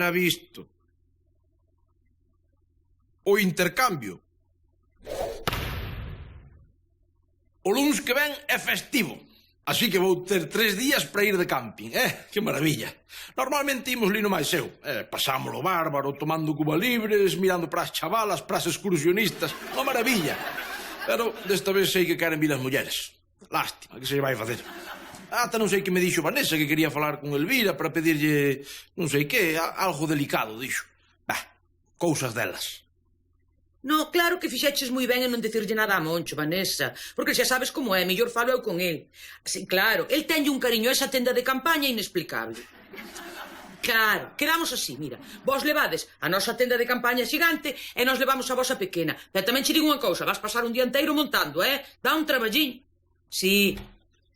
será visto. O intercambio. O luns que ven é festivo. Así que vou ter 3 días para ir de camping, Que maravilla. Normalmente imos Lino máis eu. Pasámoslo bárbaro, tomando cuba libres, mirando para as chavalas, para as excursionistas. Unha maravilla. Pero desta vez sei que queren vir as mulleres. Lástima, que se vai facer. Ata non sei que me dixo Vanessa, que quería falar con Elvira para pedirlle, non sei que, algo delicado, dixo. Bah, cousas delas. No, claro que fixeches moi ben en non dicirlle nada a Moncho, Vanessa, porque xa sabes como é, mellor falo eu con el. Así, claro, el tenlle un cariño a esa tenda de campaña inexplicable. Claro, quedamos así, mira, vos levades a nosa tenda de campaña xigante e nos levamos a vosa pequena. Pero tamén che digo unha cousa, vas pasar un día inteiro montando, Dá un traballín. Sí.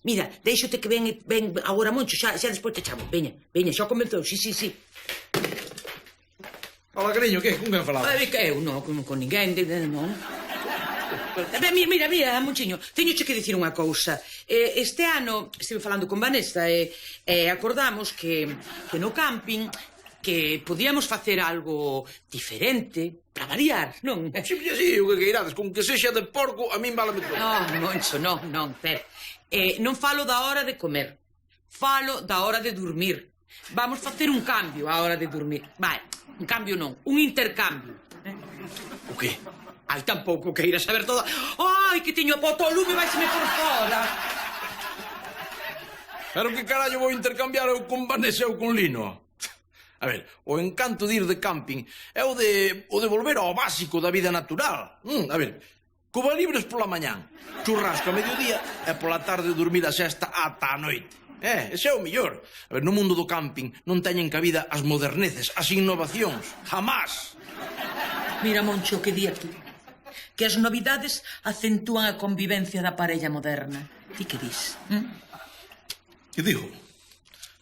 Mira, deixote que ven agora Moncho, xa despois te chamo. Veña, xa comenzou, sí. Hola, cariño, que? Con quen falabas? Que eu, non, con ninguén, non. Mira, Monchiño, teñoche que dicir unha cousa. Este ano estive falando con Vanessa e acordamos que no camping que podíamos facer algo diferente para variar, non? Sí, o que queirades, con que sexa de porco, a min válame todo. Non, Moncho, non, espera. Non falo da hora de comer, falo da hora de dormir. Vamos facer un cambio á hora de dormir. Vai, un cambio non, un intercambio. O que? Ai, tampouco que ir a saber toda... Ai, que teño a pota o lume, vaiseme por fora. Pero que carallo vou intercambiar eu con Vanessa ou con Lino? A ver, o encanto de ir de camping é o de volver ao básico da vida natural. A ver, cuba libres pola mañán, churrasco a mediodía e pola tarde dormir a sesta ata a noite. Ese é o mellor. A ver, no mundo do camping non teñen cabida as moderneces, as innovacións. Jamás. Mira, Moncho, que di aquí? Que as novidades acentúan a convivencia da parella moderna. Ti que dis? Que digo?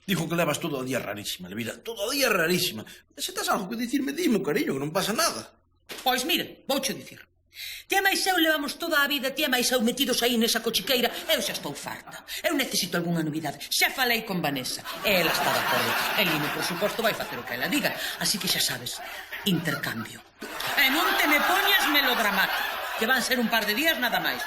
Dijo que levas todo o día rarísima, Elvira. Todo o día rarísima. Se tes algo que dicirme, dime, cariño, que non pasa nada. Pois mira, voucho dicir. Tía máis eu levamos toda a vida, tía máis eu metidos aí nesa cochiqueira. Eu xa estou farta. Eu necesito algunha novidade. Xa falei con Vanessa. Ela está de acordo. El Lino, por suposto, vai facer o que ela diga. Así que xa sabes, intercambio. E non te me poñas melodramático, que van ser un par de días nada máis.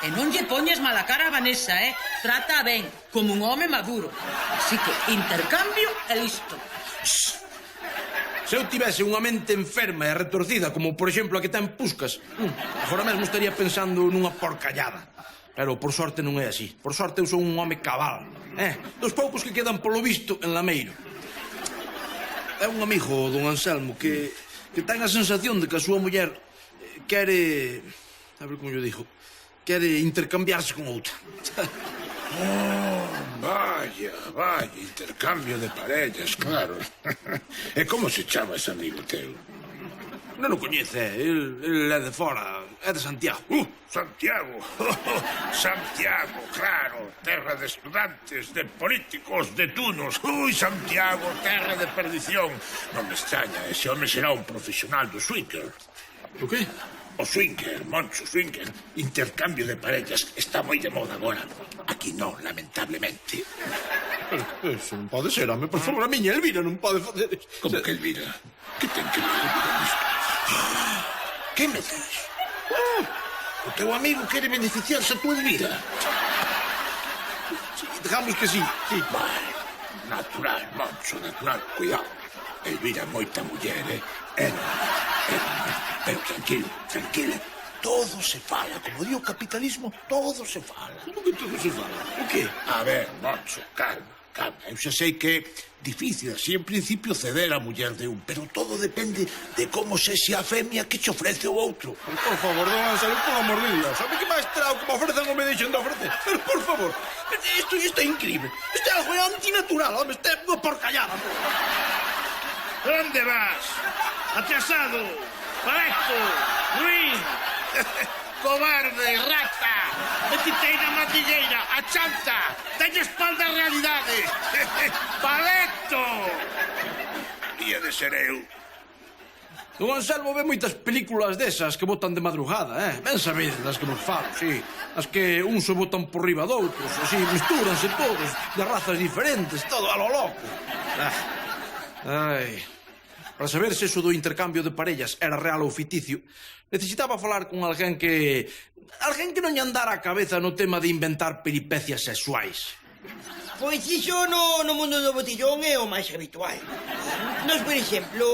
E non lle poñes mala cara a Vanessa, Trata ben, como un home maduro. Así que intercambio e listo. Se eu tivese unha mente enferma e retorcida, como por exemplo a que ten Puscas, agora mesmo estaría pensando nunha porcallada. Pero por sorte non é así. Por sorte eu sou un home cabal, dos poucos que quedan polo visto en Lameiro. É un amigo, don Anselmo, que ten a sensación de que a súa muller quere... A ver como yo digo... Quere intercambiarse con outra. Vaya, intercambio de parellas, claro. E como se chama ese amigo teu? Non o coñece, el é de fora, é de Santiago. Santiago, Santiago, claro, terra de estudantes, de políticos, de tunos. Santiago, terra de perdición. Non me extraña, ese home será un profesional do swinger. O que? O swinger, Moncho, swinger. Intercambio de parellas. Está moi de moda agora. Aquí non, lamentablemente. Eso non pode ser, home. Por favor, a miña Elvira non pode facer... Como que Elvira? Que ten que ver Elvira nisto? Que me dis? O teu amigo quere beneficiarse a tua Elvira. Sí, dejamos que sí. Vale. Natural, Moncho, natural. Cuidado. Elvira moita muller, Pero tranquilo. Todo se fala. Como di o capitalismo, todo se fala. Como que todo se fala? O qué? A ver, Moncho, calma. Eu xa sei que é difícil así en principio ceder a muller de un, pero todo depende de como sexa a femia que che ofrece o outro. Por favor, don Anselmo, por amor de Dios. Sabe que máis trao que me ofrecen non me deixen de ofrecer? Pero, por favor, isto é increíble. Isto é algo antinatural, home. Isto é unha porcallada. Onde vas? Atrasado, parecto, ruín, cobarde, rata, metitei na matilleira, a chanta, teña espalda a realidade, palecto. Ia de ser eu. Don Anselmo ve moitas películas desas que botan de madrugada, Ben sabedes das que nos falo, sí. As que uns se botan por riba doutros, así, mistúranse todos, de razas diferentes, todo a lo loco. Ai, Para saber se eso do intercambio de parellas era real ou ficticio, necesitaba falar con alguén que non lle andara a cabeza no tema de inventar peripecias sexuais. Pois iso no mundo do botellón é o máis habitual. Nos, por exemplo,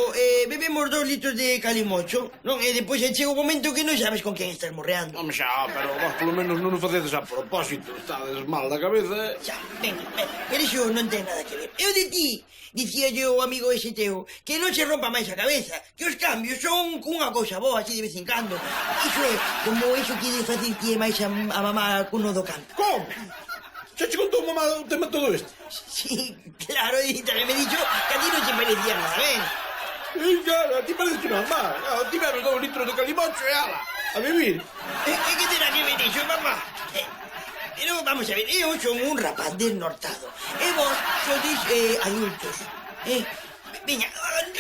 bebemos 2 litros de calimocho, non? E depois chega o momento que non sabes con quen estás morreando. Home xa, pero vos polo menos non o facedes a propósito. Estades mal da cabeza. Xa, venga, pero iso non ten nada que ver. Eu de ti, dicía yo o amigo ese teu, que non se rompa máis a cabeza, que os cambios son cunha cousa boa así de vez en cando. Iso é como iso que de facer que é máis a mamá cuno do campo. Como? Xa che contou mamá o tema todo isto? Sí, claro, e tamén me dixo que a ti non se merecía nada, ben? Claro, a ti parece que non má. Ti bebes 2 litros de calimocho e ala, a vivir. E que terá que ver iso, mamá? Pero vamos a ver, eu son un rapaz desnortado. E vos sois adultos. Veña,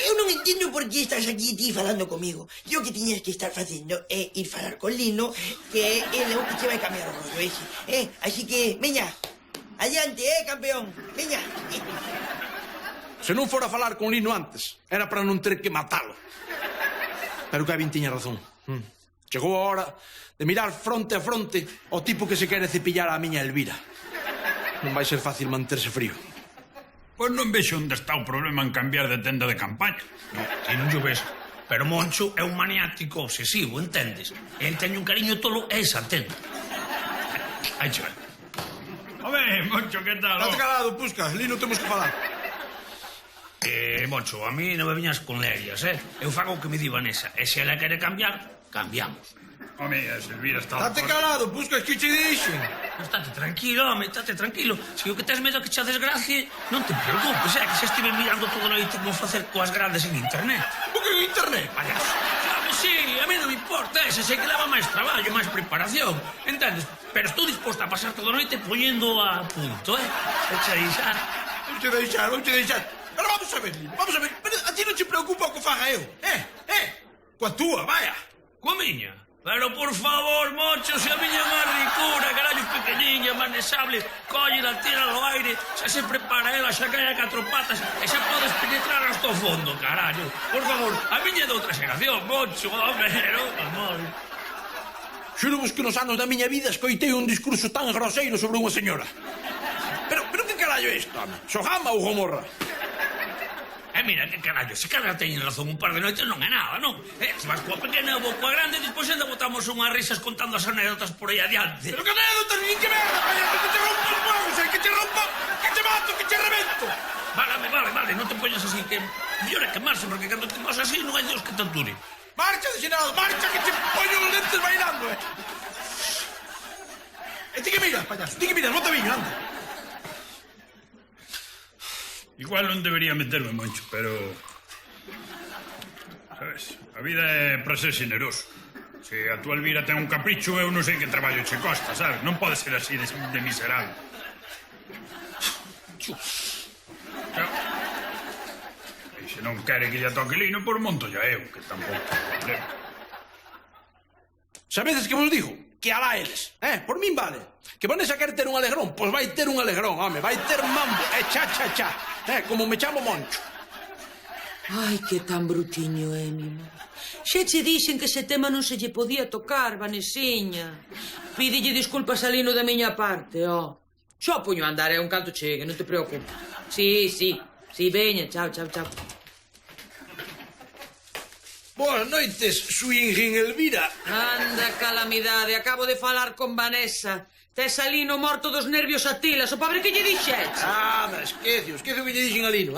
eu non entendo por que estás aquí ti falando comigo. Yo que tiñas que estar facendo é ir falar con Lino, que ele é o que che vai cambiar o rollo ese. Así que, veña, adiante, campeón, veña. Se non fora a falar con Lino antes, era para non ter que matalo. Pero Kevin tiña razón. Chegou a hora de mirar fronte a fronte ao tipo que se quere cepillar a miña Elvira. Non vai ser fácil manterse frío. Pois non vexo onde está o problema en cambiar de tenda de campaña. Ti non o ves. Pero Moncho é un maniático obsesivo, entendes? El teñe un cariño tolo a esa tenda. Aí che vai. Home, Moncho, que tal? Date calado, Puscas, Lino temos que falar. Moncho, a mí non me viñas con lerias, Eu fago o que me di Vanessa. E se ela quere cambiar, cambiamos. Home, a Silvira está... Date calado, Puscas, que che dixen? Estate tranquilo, home, estate tranquilo. Se o que tes medo que che desgracie, non te preocupes, que xa estive mirando todo noite como facer coas grandes en internet. O que en internet? Payaso. Sí, a mí non me importa, ese sei que leva máis traballo, máis preparación, entendes? Pero estou disposta a pasar toda a noite poñendo a punto, Echa deixar. Vou te deixar. Pero vamos a ver, Lino, vamos a ver. Pero a ti non te preocupa o que faga eu, Coa túa, vaya. Coa miña? Pero, por favor, Moncho, se a miña é máis ricura, carallo, pequeniña, manejable, cóllela, tira ao aire, xa se prepara ela, xa cae a 4 patas, e xa podes penetrar hasta o fondo, carallo. Por favor, a miña é de outra xeración, Moncho, amor. Xuro vos que nos anos da miña vida escoitei un discurso tan groseiro sobre unha señora. Pero que carallo é isto, home? Sogama ou Gomorra? Mira, que carallo, se cada teñen razón un par de noites non é nada, non? Se vas coa pequena ou coa grande, despois ainda botamos unhas risas contando as anécdotas por aí adiante. Pero que anécdotas, nin que merda, payaso, que te rompo os huevos, que te rompo, que te mato, que te revento. Vale, non te poñas así, que mellor é quemarse, porque cando te vas así non hai Dios que te ature. Marcha, desinado, marcha, que te poño os dentes bailando, E ti que miras, payaso, ti que miras, non te viño, anda. Igual non debería meterme, Moncho, pero... Sabes, a vida é para ser generoso. Se a tua Elvira ten un capricho, eu non sei que traballo che costa, sabes? Non pode ser así de miserable. E se non quere que lle toque Lino, por monto ya eu, que tampouco ten problema. Sabedes que vos digo? Que alá eles, por min vale. Que Vanessa quer ter un alegrón, pois vai ter un alegrón, home, vai ter mambo, cha, como me chamo Moncho. Ai, que tan brutiño é, mi amor. Xa che dixen que ese tema non se lle podía tocar, Vanesiña. Pídelle disculpas a Lino da miña parte, Xo poño a andar, é un canto chegue, non te preocupes. Sí, veña, chao. Boas noites, Swingin Elvira. Anda, calamidade, acabo de falar con Vanessa. Tes a Lino morto dos nervios a tilas, o pobre que lle dixetes? Esquece o que lle dixen a Lino,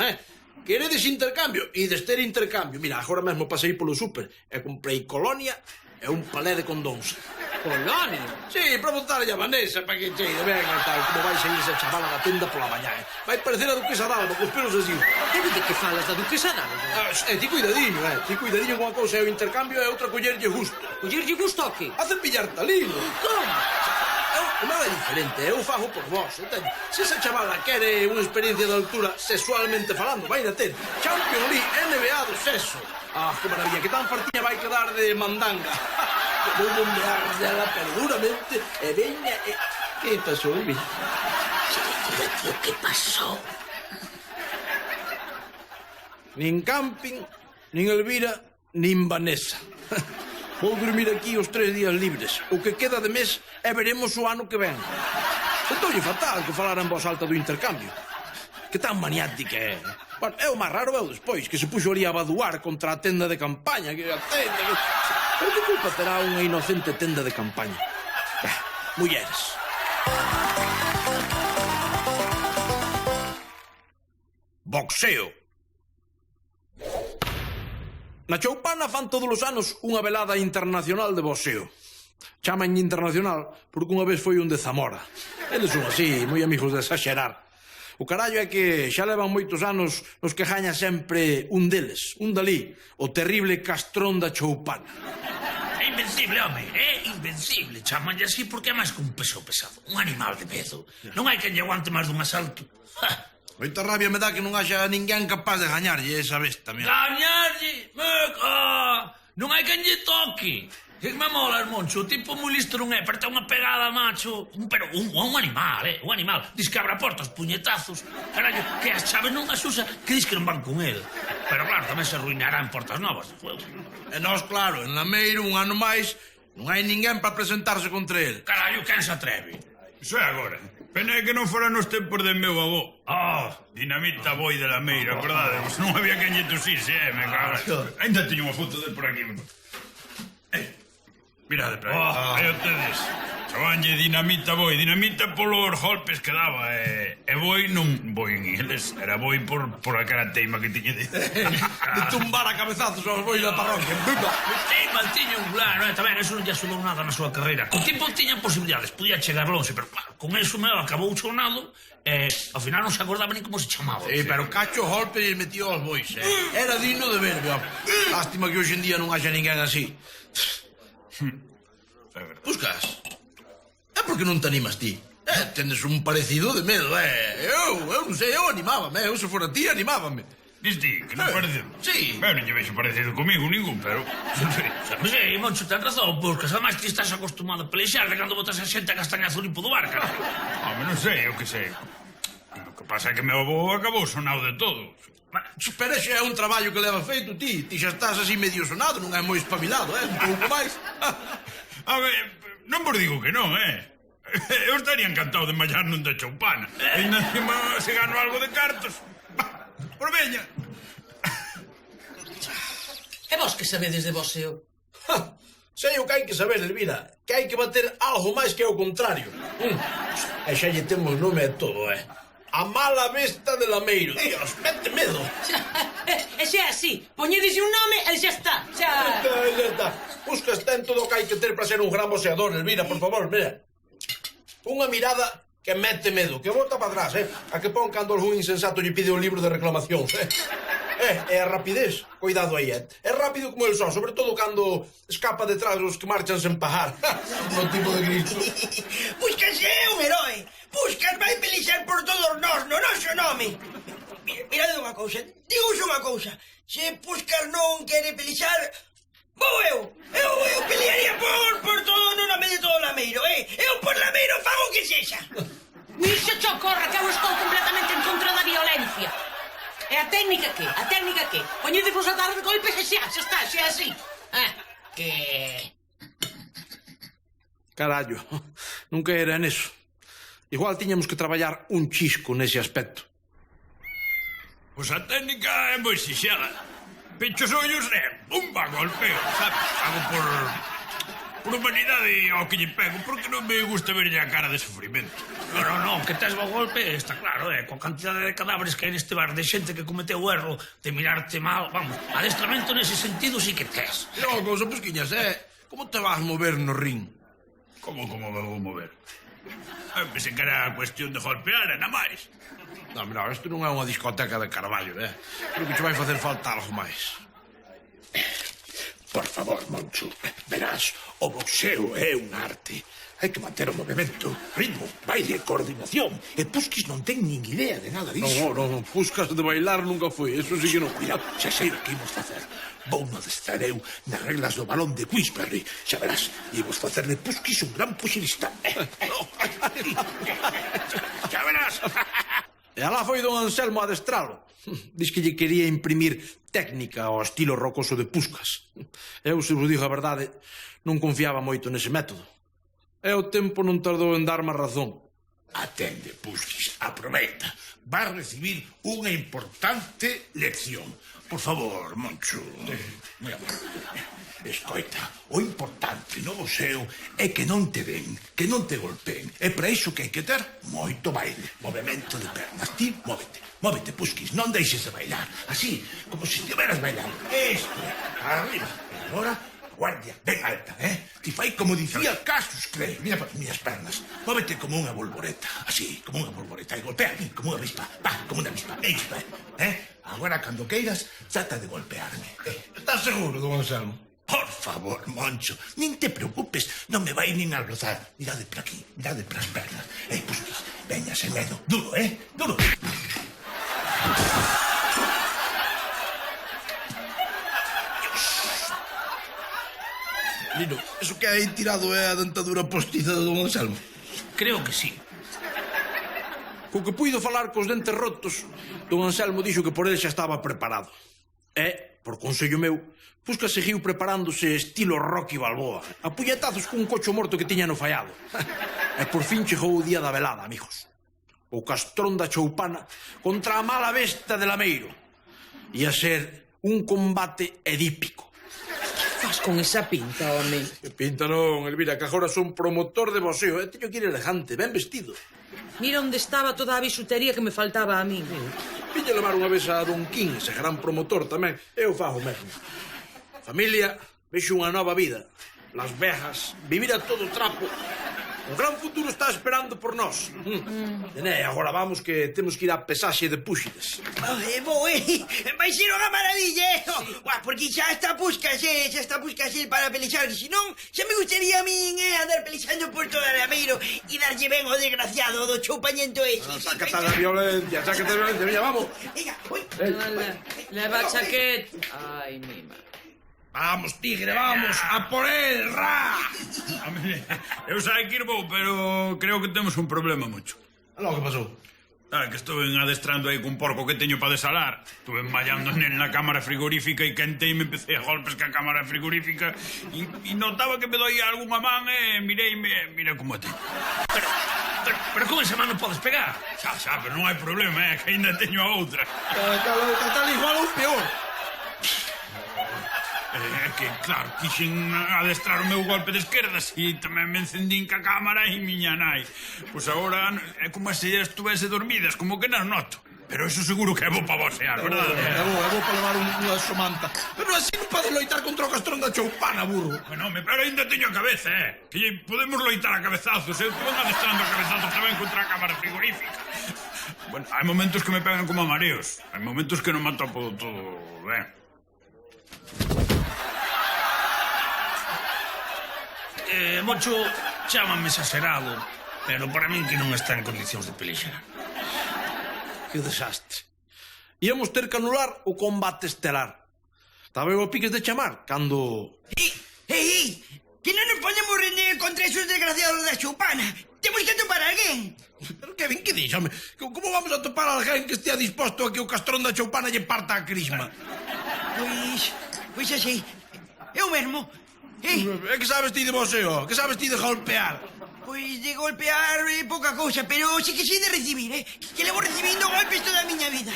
Queredes intercambio? Ides ter intercambio. Mira, agora mesmo pasei polo súper e comprei colonia e un palé de condóns. Colonia? Sí, para botarlle a Vanessa, para que cheide ben e tal, como vai sair esa chavala da tenda pola mañá, Vai parecer a duquesa d'Alba, cos pelos así. De que falas da duquesa d'Alba? Ti cuidadiño con a cousa e o intercambio e outra collerlle gusto. Collerlle gusto ao que? A cepillarte a Lino. Como? Nada é diferente, eu fago por vos, entende? Se esa chavala quere unha experiencia de altura sexualmente falando, vai a ter Champions League, NBA do sexo. Que maravilla, que tan fartiña vai quedar de mandanga. Vou bombear dela perduramente e veña e... Que pasou, Elvira? Tío, que pasou? Nin camping, nin Elvira, nin Vanessa. Vou dormir aquí os 3 días libres. O que queda de mes e veremos o ano que ven. Entoulle fatal que falara en voz alta do intercambio. Que tan maniática é. Bueno, é o máis raro veo despois, que se puxo ali a baduar contra a tenda de campaña, que a tenda... Que... Pero que culpa terá unha inocente tenda de campaña? Mulleres. Boxeo. Na Choupana fan todos os anos unha velada internacional de boxeo. Chaman internacional porque unha vez foi un de Zamora. Eles son así, moi amigos de exagerar. O carallo é que xa levan moitos anos nos que gaña sempre un deles, un dalí, o terrible Castrón da Choupana. É invencible, home, é invencible. Chamanlle así porque é máis que un peso pesado. Un animal de medo. Non hai quen lle aguante máis dun asalto. Moita rabia me dá que non haxa ninguén capaz de gañarlle esa besta, mira. Gañarlle? Meca! Non hai quen lle toque. Que me mola, Moncho, o tipo moi listo non é, pero ten unha pegada, macho. Pero un animal, un animal. Diz que abra portas, puñetazos. Carallo, que as chaves non as usa, que diz que non van con el. Pero claro, tamén se arruinarán portas novas de juego. E nós, claro, en Lameiro, un ano máis, non hai ninguén para presentarse contra el. Carallo, quen se atreve? Iso é agora. Pena é que non fora nos tempos de meu avó. Dinamita Boi de Lameiro, acordades? Non había quen lle tosise, me cago. Ainda teño unha foto de por aquí. Mirade, pero aí o tedes. Chamanlle Dinamita Boi. Dinamita polos golpes que daba. E Boi non Boi en inglés. Era Boi por aquela teima que tiñe de tumbar a cabezazos aos bois da parroquia. Teima, tiña un claro, tamén, eso non lle axudou nada na súa carreira. O tipo tiña posibilidades, podía chegar longe, pero claro, con eso acabou chornado e ao final non se acordaba nin como se chamaba. Sí, pero cacho golpe e metió aos bois, Era digno de ver, lástima que hoxe en día non haxa ninguén así. Puscas, é porque non te animas ti. Tendes un parecido de medo, Eu non sei, eu animábame, eu se fora ti animábame. Viste, que non parece? Sí. Non lle veixo parecido comigo ningún, pero... Sí, Moncho, ten razón, Puscas, además ti estás acostumado a pelexar de cando botas a xente a castañazo limpo do bar, cara. Home, non sei, eu que sei. O que pasa é que meu avó acabou sonado de todo. Pero ese é un traballo que leva feito ti. Ti xa estás así medio sonado, non é moi espabilado, un pouco máis. A ver, non vos digo que non, Eu estaría encantado de mallar nun de Choupana. E encima se gano algo de cartos. Por veña. E vos que sabedes de boxeo? Sei o que hai que saber, Elvira. Que hai que bater algo máis que o contrario. E xa lle temos nome a todo, A mala besta de Lameiro. Dios, mete medo. E xa así, poñedese un nome e xa está. Xa está. Puscas ten todo o que hai que ter para ser un gran boxeador, Elvira, por favor, mira. Unha mirada que mete medo, que volta para atrás, A que pon cando algún insensato lle pide un libro de reclamación, E a rapidez, cuidado aí, É rápido como el sol, sobre todo cando escapa detrás dos que marchan sen pagar. No tipo de Cristo. Puscas é un herói. Puscas vai pelexar por todos nós, no noso nome. Mirade unha cousa, digo unha cousa. Se Puscas non quere pelexar, vou eu pelearía por todo no nome de todo Lameiro, Eu por Lameiro fago o que sexa. Iso che ocorre que eu estou completamente en contra da violencia. E a técnica que? A técnica que? Poñedevos a dar golpes e xa está, xa así. Que... Carallo, nunca era neso. Igual tiñamos que traballar un chisco nese aspecto. Pois a técnica é moi xixela. Pecho os ollos e pumba, golpeo, sabes? Hago por humanidade ao que lle pego, porque non me gusta verlle a cara de sufrimento. Non, que tes bo golpe, está claro, coa cantidade de cadáveres que hai neste bar, de xente que cometeu o erro de mirarte mal, vamos, adestramento nese sentido sí que tes. Pero, cousa, Pusquiñas, como te vas mover no ring? Como me vou mover? Pensei que era cuestión de golpear, nada máis. Non, mira, isto non é unha discoteca de Carballo, Creo que te vai facer falta algo máis. Por favor, Moncho, verás, o boxeo é un arte. Hai que manter o movimento, ritmo, baile, coordinación. E Pusquis non ten nin idea de nada disso. Non, Puscas de bailar nunca foi, eso sí que non. Cuidado, xa sei o que imos facer. Vou no adestrar eu nas reglas do balón de Queensberry. Xa verás, imos facer de Pusquis un gran puxilista. Xa verás. E alá foi don Anselmo a adestralo. Diz que lle quería imprimir técnica ao estilo rocoso de Puskas. Eu, se vos digo a verdade, non confiaba moito nese método. E o tempo non tardou en darme a razón. Atende, Puskas, aproveita. Vas recibir unha importante lección. Por favor, Moncho. Moi amable. Escoita, o importante no boxeo é que non te den, que non te golpeen. É para iso que hai que ter moito baile, movimento de pernas. Ti, móvete, móvete, Puskas, non deixes de bailar. Así, como se estiveras bailando. Isto, arriba. E agora, guardia, ben alta, Ti fai como dicía Cassius Clay. Mira para as miñas pernas. Móvete como unha bolboreta, así, como unha bolboreta. E golpea a mí, como unha avispa. Va, como unha avispa, Agora, cando queiras, trata de golpearme. Estás seguro, don Anselmo? Por favor, Moncho, nin te preocupes, non me vai nin a rozar. Mirade por aquí, mirade por as pernas. Puskas, veña, sen medo. Duro, duro. Lino, eso que hai tirado é a dentadura postiza de don Anselmo? Creo que sí. Co que puido falar cos dentes rotos, don Anselmo dixo que por ele xa estaba preparado. E, por consello meu, Puskas seguiu preparándose estilo Rocky Balboa, a puñetazos cun cocho morto que tiña no fallado. E por fin chegou o día da velada, amigos. O castrón da Choupana contra a mala besta de Lameiro. Ia ser un combate edípico. Fas con esa pinta, home? Que pinta non, Elvira, que agora son promotor de boxeo. Teño que ir elegante, ben vestido. Mira onde estaba toda a bisutería que me faltaba a mí. Viña levar unha vez a Don King, ese gran promotor tamén. Eu fago mesmo. Familia, vexo unha nova vida. Las Vegas, vivir a todo trapo. O gran futuro está esperando por nós. Agora vamos que temos que ir á pesaxe de púxides. Vai ser unha maravilla, porque xa está Puskas, xa está Puskas para pelexar, que senón xa me gustaría a min andar pelexando por toda Lameiro e darlle ben o desgraciado do choupañento ese. Sácate a violencia, veña, vamos. Venga, Leva a chaqueta. Ai, mima. Vamos, tigre, vamos, a por él, ra! Eu sei que ir vou, pero creo que temos un problema, Moncho. Aló, que pasou? Que estuve adestrando aí cun porco que teño para desalar. Estuve mallando na cámara frigorífica e quentei me empecé a golpes ca cámara frigorífica e notaba que me doía algunha man e mireime, mira como te. Pero con esa man non podes pegar. Xa, pero non hai problema, que ainda teño a outra. Tal igual ou peor. Que, claro, quixen adestrar o meu golpe de esquerdas e tamén me encendín ca cámara e miña nai. Pois agora é como se ya estuvese dormidas, como que non noto. Pero eso seguro que é bo para vocear, verdad? É bo para levar unha somanta. Pero así non podes loitar contra o castrón da Choupana, burro. Bueno, pero ainda teño a cabeza, Que podemos loitar a cabezazos. Eu estou adestrando a cabezazos tamén contra a cámara frigorífica. Bueno, hai momentos que me pegan como a mareos. Hai momentos que non me atopo todo ben. Moncho, chámame exagerado, pero para min que non está en condicións de pelexar. Que desastre. Íamos ter que anular o combate estelar. Estaba eu a piques de chamar, cando... Que non nos podemos render contra esos desgraciados da Choupana. Temos que atopar a alguén. Pero Kevin, que díxame? Como vamos a topar a alguén que estea disposto a que o castrón da Choupana lle parta a crisma? Pois así. Eu mesmo. É que sabes ti de boxeo? Que sabes ti de golpear? Pois de golpear pouca cousa, pero sí que sei de recibir, Que levo recibindo golpes toda a miña vida.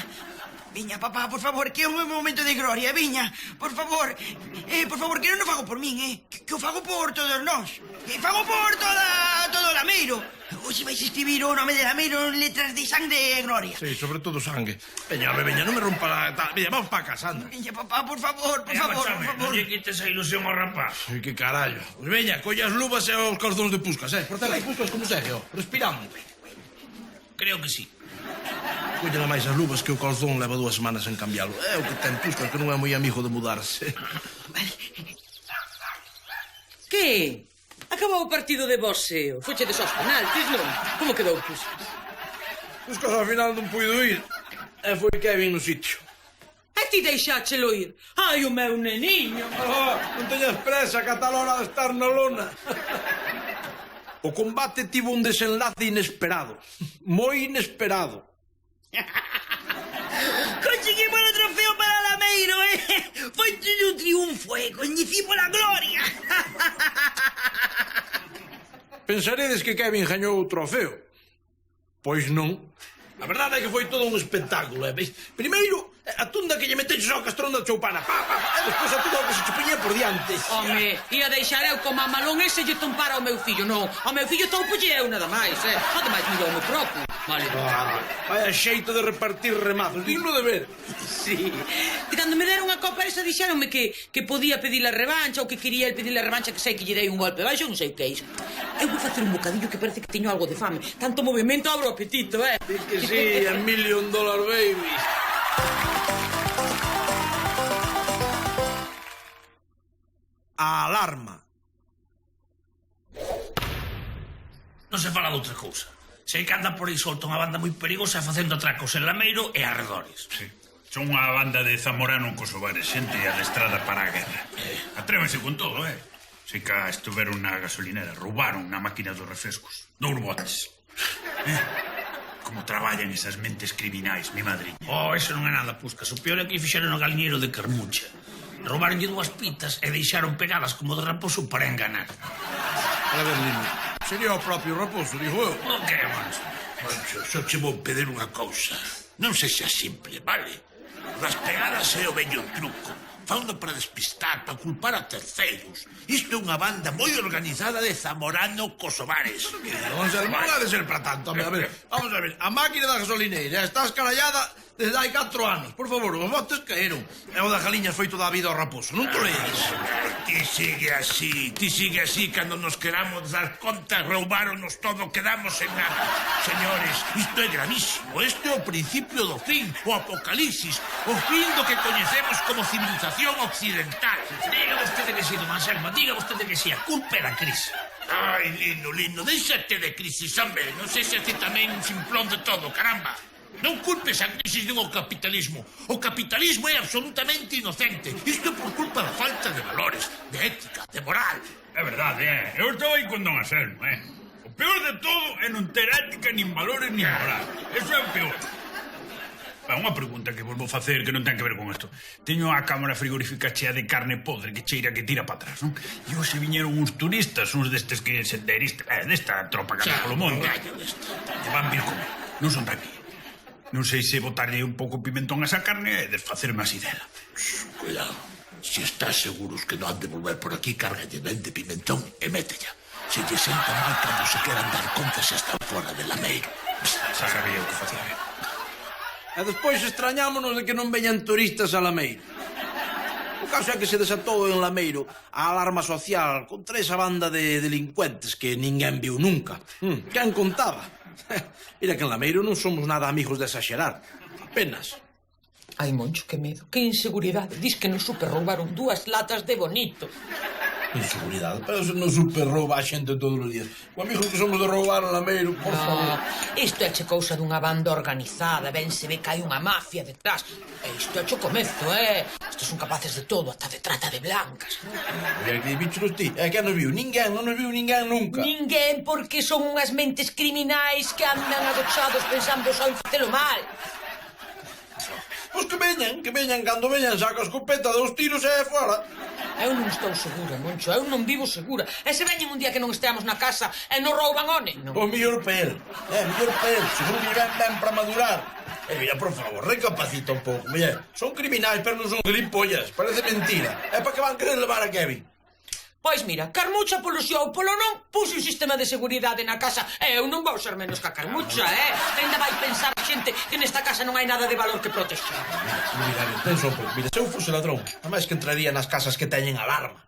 Viña, papá, por favor, que é un momento de gloria, viña, por favor, que non o fago por min, que o fago por todos nós, que fago por todo o Lameiro. Hoxe vais escribir o nome de Lameiro en letras de sangre e gloria. Sí, sobre todo sangue. Veña, non me rompa la... Veña, vamos pa casa, anda. Viña, papá, por favor. Non lle quites a ilusión ao rapaz. Ai, que carallo. Pois veña, colla as luvas e os calzóns de Puskas, Portela aí, Puskas, como segue, respirando. Creo que sí. Colla máis as luvas que o calzón leva 2 semanas en cambiálo. É o que ten Puskas, que non é moi amigo de mudarse. Vale. Que? Acabou o partido de boxeo. Foche de sós penaltis, non? Como quedou Puskas? Puskas ao final non puido ir. E foi Kevin no sitio. E ti deixáchelo ir? Ai, o meu neniño. Non teñas presa, que a tal hora de estar na lona. O combate tivo un desenlace inesperado. Moi inesperado. Conseguimos o trofeo para Lameiro, Foi todo un triunfo, Coñecimos a gloria. Pensaredes que Kevin gañou o trofeo? Pois non. A verdade é que foi todo un espectáculo, veis? Primeiro, a tunda que lle meteches ao castrón da choupana, e despois a tunda que se che poñía por diante. Home, ia deixar eu como a malón ese lle tompar ao meu fillo, non. Ao meu fillo toupolle eu nada máis, Ademais, mira o meu propio. Vale. Vaya xeito de repartir remazos, digno de ver. Sí. E cando me deron a copa esa dixéronme que podía pedir a revancha ou que quería el pedir a revancha, que sei que lle dei un golpe baixo, non sei o que é iso. Eu vou facer un bocadillo que parece que teño algo de fame. Tanto movimento abro o apetito, Diz que sí, $1 million baby. A alarma. Non se fala de outra cousa. Sei que anda por aí solta unha banda moi perigosa facendo atracos en Lameiro e arredores. Sí. Son unha banda de Zamorano Kosovares, xente adestrada para a guerra. Atrévense con todo, Sei que estuveron na gasolinera, roubaron na máquina dos refrescos. 2 botes. Como traballan esas mentes criminais, mi madriña. Oh, eso non é nada, Puscas. O peor é que fixeron no galiñeiro de Carmucha. Roubaronlle 2 pitas e deixaron pegadas como de raposo para enganar. A ver, Lino, sería o propio raposo, digo eu. O que, Manso? Mancho, só che vou pedir unha cousa. Non sexa simple, vale? Das pegadas é o vello truco. Fauno para despistar, para culpar a terceiros. Isto é unha banda moi organizada de Zamorano Kosovares. Non ha de ser para tanto. A ver, vamos a ver. A máquina da gasolineira está escarallada desde hai 4 anos. Por favor, os botes caeron. E o das galiñas foi toda a vida ao raposo. Non te lees. Ti sigue así cando nos queramos dar conta, roubáronos todo, quedamos en nada. Señores, isto é gravísimo. Este é o principio do fin, o apocalipsis, o fin do que coñecemos como civilización occidental. Diga vostede que sí, don Anselmo, diga vostede que sí, a culpa é da crise. Ai, Lino, déxate de crisis, hombre. Non sei se ti tamén un simplón de todo, caramba. Non culpes a crisis dun capitalismo. O capitalismo é absolutamente inocente. Isto é por culpa da falta de valores, de ética, de moral. É verdade, Eu estou aí con don Anselmo, O peor de todo é non ter ética, nin valores, nin moral. Eso é o peor. Unha pregunta que vos vou facer que non ten que ver con isto. Teño a cámara frigorífica chea de carne podre que cheira que tira para atrás, non? E hoxe viñeron uns turistas, uns destes que senderistas, desta tropa que anda polo mundo. E van vir comer. Non son de aquí. Non sei se botarlle un pouco pimentón a esa carne e desfacerme así dela. Cuidado. Si estás seguros que non han de volver por aquí, cárgalle ben de pimentón e métella. Se lle senta mal cando se queran dar conta se están fora de Lameiro. Xa sabía o que facía. E despois extrañámonos de que non veñan turistas a Lameiro. O caso é que se desatou en Lameiro a alarma social contra esa banda de delincuentes que ninguén viu nunca. Quen contaba? Mira que en Lameiro non somos nada amigos de exagerar. Apenas. Ai, Moncho, que medo, que inseguridade. Dis que no super roubaron 2 latas de bonito. Inseguridade, pero se non super rouba a xente todos os días. O amigo que somos de roubar en Lameiro, por favor. Isto é che cousa dunha banda organizada. Ben se ve que hai unha mafia detrás. E isto é che comezo, Estos son capaces de todo, ata de trata de blancas. Oye, que bichos ti? É que nos viu ninguén, non nos viu ninguén nunca. Ninguén, porque son unhas mentes criminais que andan agochados pensando só en facelo mal. Pois que veñan, cando veñan saca a escopeta, 2 tiros e fora. Eu non estou segura, Moncho, eu non vivo segura. E se veñen un día que non esteamos na casa e non rouban one, non? Pois mellor pa el, seguro que ben para madurar. Mira, por favor, recapacita un pouco, mira, son criminais, pero non son gilipollas, parece mentira. É para que van querer levar a Kevin. Pois mira, Carmucha polo si ou polo non puxe un sistema de seguridade na casa e eu non vou ser menos que a Carmucha, Ainda vai pensar a xente que nesta casa non hai nada de valor que protexer. Mira, pensa un pouco, mira, se eu fose ladrón, a máis que entraría nas casas que teñen alarma.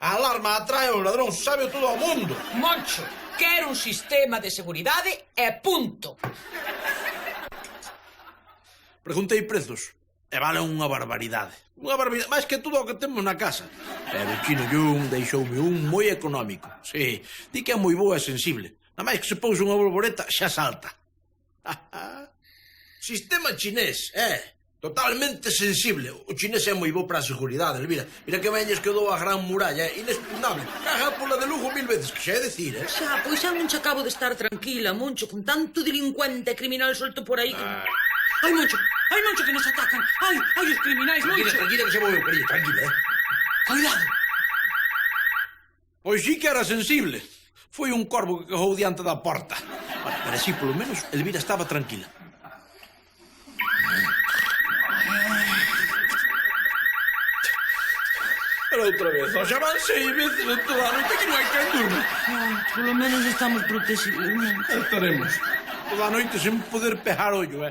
A alarma atrae os ladróns, sabe todo o mundo. Moncho, quero un sistema de seguridade e punto. Preguntei prezos e vale unha barbaridade. Unha barbaridade, máis que todo o que temos na casa. Pero o Chino Jung deixoume un moi económico. Sí, di que é moi boa e sensible. Nada máis que se pousa unha bolboreta xa salta. Sistema chinés, totalmente sensible. O chinés é moi bo para a seguridade. Mira que veñes que dou a gran muralla, inexpugnable. Caga pola de Lugo 1000 veces, que xa é decir, Xa, pois eu non che acabo de estar tranquila, Moncho, con tanto delincuente e criminal solto por aí. Ai, Moncho, que nos atacan. Ai, os criminais, Tranquila, Moncho. tranquila, que se vou eu, cariño, tranquila, Cuidado. Pois sí que era sensible. Foi un corvo que cagou diante da porta. Bueno, pero así, polo menos, Elvira estaba tranquila. Pero outra vez, xa van 6 veces en toda a noite que non hai quen durma. Polo menos estamos protegidos, Moncho. Estaremos toda a noite sen poder pejar ollo,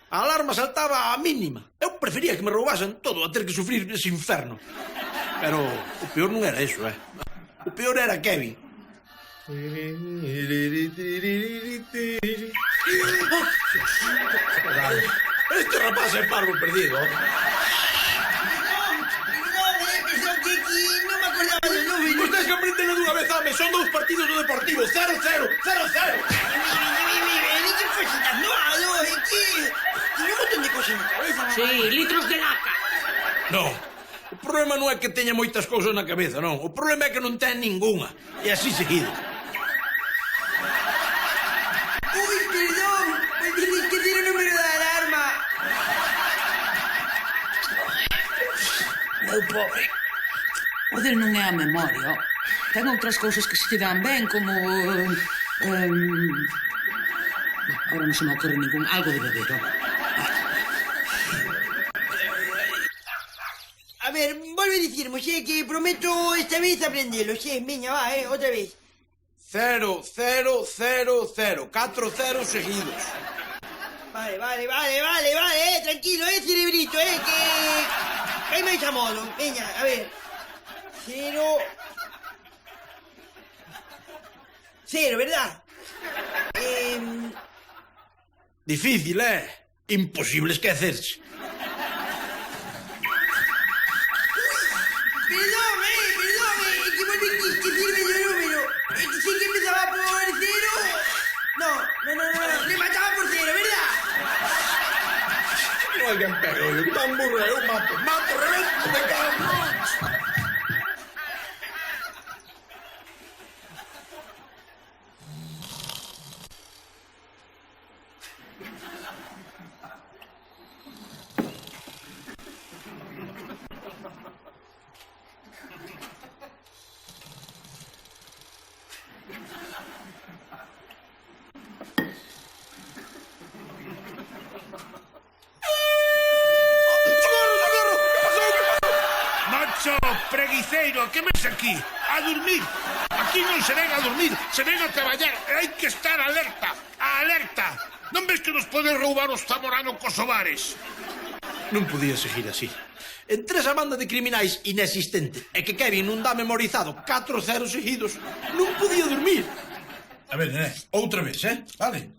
A alarma saltaba a mínima. Eu prefería que me roubasen todo a ter que sufrir ese inferno. Pero o peor non era eso, O peor era Kevin. Este rapaz é parvo perdido. No me acordaba del número. Pois tens que aprendelo dunha vez, home. Son 2 partidos do Deportivo. 0-0, 0-0. ¿Qué cositas? No, es que tiene un montón de cosas en la cabeza. Sí, litros de laca. Non. O problema non é que teña moitas cousas na cabeza, non. O problema é que non ten ningunha. E así seguido. Uy, perdón. Me tienes que decir el número de alarma. Meu pobre. O del non é a memoria, ó. Ten outras cousas que se te dan ben, como... Ahora non se me ocorre ningún... Algo de beber, ó. A ver, vuelve a decirme, que prometo esta vez aprenderlo, venga, va, otra vez. 0, 0, 0, 0. 4 0 seguidos. Vale, tranquilo, cerebrito, que hay máis a modo. Venga, a ver. 0, ¿verdad? Difícil, Imposible esquecerse. Perdón, que vuelve a decirme el número. Es que sé que empezaba por 0. No, le mataba por 0, ¿verdad? Non hai quen pega, ollo. Que tan burro é. Eu mato, revento, me cago. Preguiceiro, que ves aquí? A dormir. Aquí non se ven a dormir, se ven a traballar. Hai que estar alerta, alerta. Non ves que nos poden roubar os Zamorano Kosovares? Non podía seguir así. Entre esa banda de criminais inexistente e que Kevin non dá memorizado 4-0 seguidos, non podía dormir. A ver, outra vez, Vale.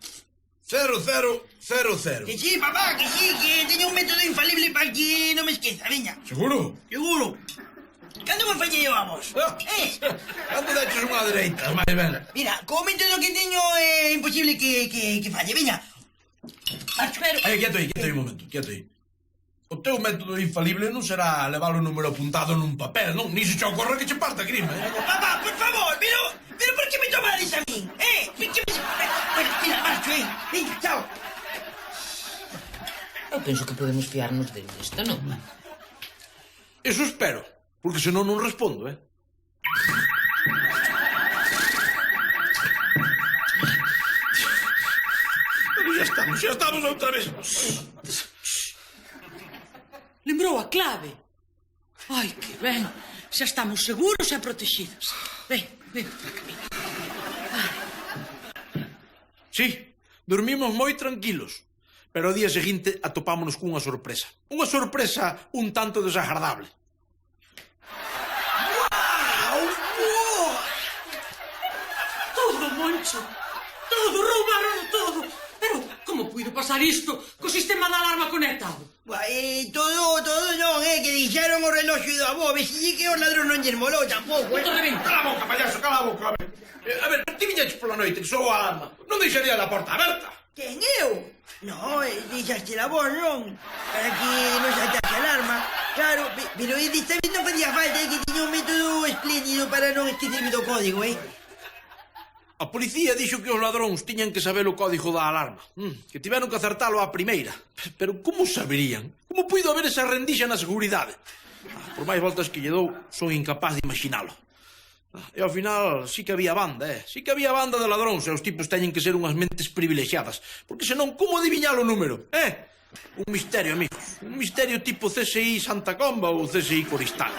0-0-0-0. Que sí, papá, que sí, que teño un método infalible para que no me esqueza, veña. Seguro? Seguro. Cando me fallei eu, vamos? Cando daches unha dereita, máis ben. Mira, co método que teño é imposible que falle, veña. Marcho, pero... Quieto aí un momento, quieto aí. O teu método infalible non será levar o número apuntado nun papel, non? Ni se che ocorre que che parta crime, Papá, por favor, pero por que me tomades a min? Bueno, mira, marcho, Venga, chao. Eu penso que podemos fiarnos de isto, non? Eso espero, porque senón non respondo, Pero xa estamos outra vez. Lembrou a clave. Ai, que ben. Xa estamos seguros e protegidos. Ven, para que ven. Sí, dormimos moi tranquilos. Pero ao día seguinte atopámonos cunha sorpresa. Unha sorpresa un tanto desagradable. Todo, Moncho. Todo, roubaron todo. Pero como puido pasar isto co sistema de alarma conectado? Todo non, que deixaron o reloxo do avó. Vexille que os ladrón non lles molou tampouco, Todo ben. Cala a boca, payaso, cala a boca. A ver, ti viñaches pola noite que sou a alarma. Non deixaría a porta aberta. Quen eu? No, deixaste a voz, non? Para que non saltase a alarma. Claro, pero desta vez non facía falta, que tiña un método espléndido para non esquecerme do código, A policía dixo que os ladróns tiñan que saber o código da alarma, que tiveron que acertalo á primeira. Pero como saberían? Como puido haber esa rendixa na seguridade? Por máis voltas que lle dou, son incapaz de imaginalo. E ao final sí que había banda, sí que había banda de ladróns, e os tipos teñen que ser unhas mentes privilexiadas, porque senón, como adiviñar o número, Un misterio, amigos, un misterio tipo CSI Santa Comba ou CSI Coristal.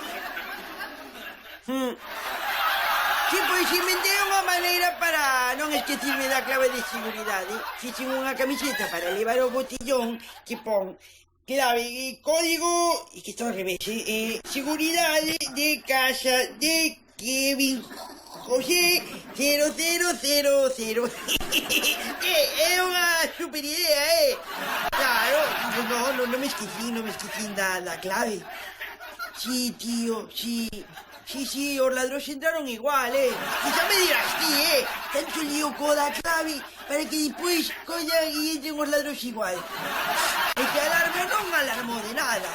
Si, pois inventei unha maneira para non esquecerme da clave de seguridade. Fixen unha camiseta para levar o botellón que pon clave, código, e que está ao revés, seguridade de casa de Kevin José 0000. É unha super idea, Claro, non me esquecín da clave. Sí, tío, sí, os ladróns entraron igual, Que xa me dirás ti, Tanto lío co da clave para que despois collan e entren os ladróns igual. E que a alarma non alarmou de nada.